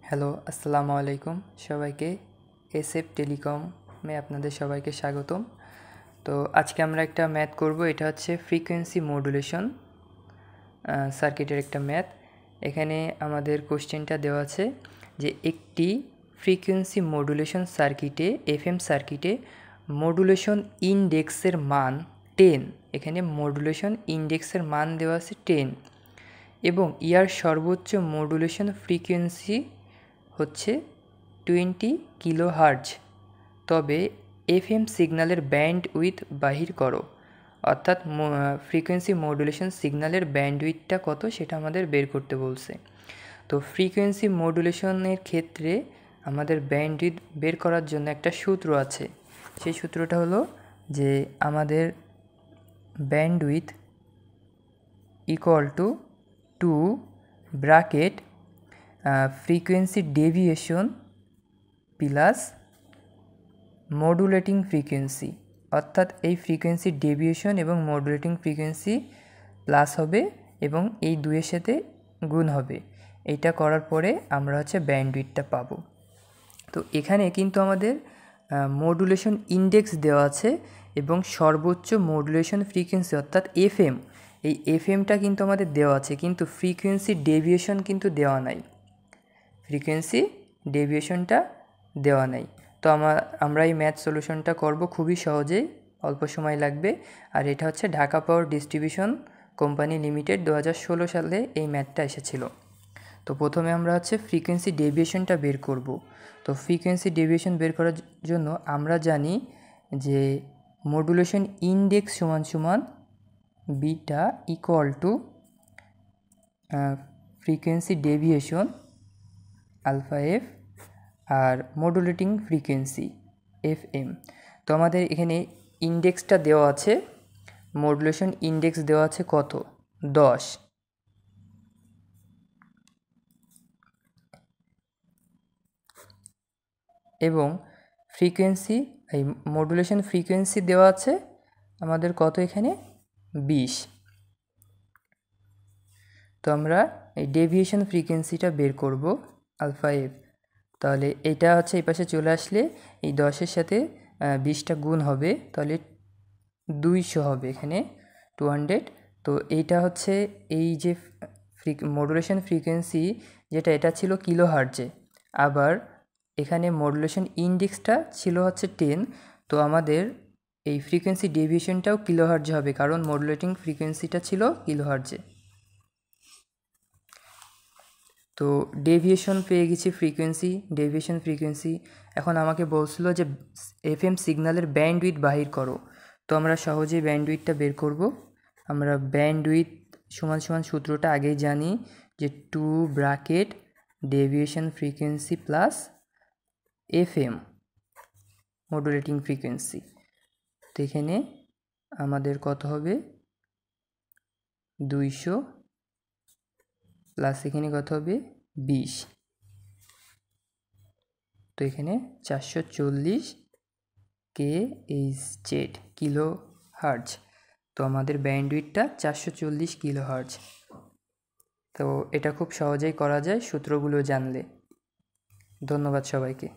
Hello, আসসালামু আলাইকুম সবাইকে। এসএফ টেলিকমে আপনাদের সবাইকে স্বাগতম। তো আজকে আমরা একটা ম্যাথ করব। এটা হচ্ছে ফ্রিকোয়েন্সি মডুলেশন সার্কিটের একটা ম্যাথ। এখানে আমাদের কোশ্চেনটা দেওয়া আছে যে একটি ফ্রিকোয়েন্সি মডুলেশন সার্কিটে এফএম সার্কিটে মডুলেশন ইনডেক্সের মান 10। এখানে মডুলেশন ইনডেক্সের মান দেওয়া আছে 10 এবং ইয়ার সর্বোচ্চ মডুলেশন ফ্রিকোয়েন্সি হচ্ছে 20 কিলোহার্জ। তবে এফএম সিগন্যালের ব্যান্ডউইথ বাহির করো, অর্থাৎ ফ্রিকোয়েন্সি মডুলেশন সিগন্যালের ব্যান্ডউইথটা কত সেটা আমাদের বের করতে বলছে। তো ফ্রিকোয়েন্সি মডুলেশনের ক্ষেত্রে আমাদের ব্যান্ডউইথ বের করার জন্য একটা সূত্র আছে। সেই সূত্রটা হলো যে আমাদের bandwidth equal to 2 bracket frequency deviation plus modulating frequency, অর্থাৎ এই ফ্রিকোয়েন্সি ডেভিয়েশন এবং মডুলেটিং ফ্রিকোয়েন্সি প্লাস হবে এবং এই দুইয়ের সাথে গুণ হবে। এইটা করার পরে আমরা হচ্ছে ব্যান্ডউইথটা পাবো। তো এখানে কিন্তু আমাদের মডুলেশন ইনডেক্স দেওয়া আছে এবং সর্বোচ্চ মডুলেশন ফ্রিকোয়েন্সি অর্থাৎ এফএম, এই এফএমটা কিন্তু আমাদের দেওয়া আছে, কিন্তু ফ্রিকোয়েন্সি ডেভিয়েশন কিন্তু দেওয়া নাই। ফ্রিকোয়েন্সি ডেভিয়েশনটা দেওয়া নাই। তো আমরা এই ম্যাথ সলিউশনটা করব খুবই সহজেই, অল্প সময় লাগবে। আর এটা হচ্ছে Dhaka power distribution company limited 2016 সালে এই ম্যাথটা এসেছিল। তো প্রথমে আমরা হচ্ছে ফ্রিকোয়েন্সি ডেভিয়েশনটা বের করব। তো ফ্রিকোয়েন্সি ডেভিয়েশন বের করার জন্য আমরা জানি যে মডুলেশন ইনডেক্স সমান সমান beta equal to frequency deviation alpha F R modulating frequency F M. তো আমাদের এখানে ইনডেক্সটা দেওয়া আছে, মডুলেশন ইনডেক্স দেওয়া আছে কত, 10। এবং ফ্রিকোয়েন্সি এই মডুলেশন ফ্রিকোয়েন্সি দেওয়া আছে আমাদের কত, এখানে 20। তো আমরা এই ডেভিয়েশন ফ্রিকোয়েন্সিটা বের করব আলফা এফ। তাহলে এটা হচ্ছে এই পাশে চলে আসলে এই 10-এর সাথে 20টা গুণ হবে, তাহলে 200 হবে, এখানে 200। তো এইটা হচ্ছে এই যে মডুলেশন ফ্রিকোয়েন্সি যেটা, এটা ছিল কিলোহার্জে। আবার এখানে মডুলেশন ইনডেক্সটা ছিল হচ্ছে 10। তো আমাদের এই ফ্রিকোয়েন্সি ডেভিয়েশনটাও কিলোহার্জে হবে, কারণ মডুলেটিং ফ্রিকোয়েন্সিটা ছিল কিলোহার্জে। তো ডেভিয়েশন পেয়ে গেছি, ফ্রিকোয়েন্সি ডেভিয়েশন ফ্রিকোয়েন্সি। এখন আমাকে বলছিল যে এফএম সিগন্যালের ব্যান্ডউইথ বাহির করো। তো আমরা সহজেই ব্যান্ডউইথটা বের করব। আমরা ব্যান্ডউইথ সমান সমান সূত্রটা আগেই জানি যে 2 bracket deviation frequency plus FM modulating frequency. তো এখানে আমাদের কত হবে, 200 প্লাস এখানে কত হবে 20। তো এখানে 440 kHz কিলো হার্জ। তো আমাদের ব্যান্ডউইথটা 440 কিলো হার্জ। তো এটা খুব সহজেই করা যায় সূত্রগুলো জানলে। ধন্যবাদ সবাইকে।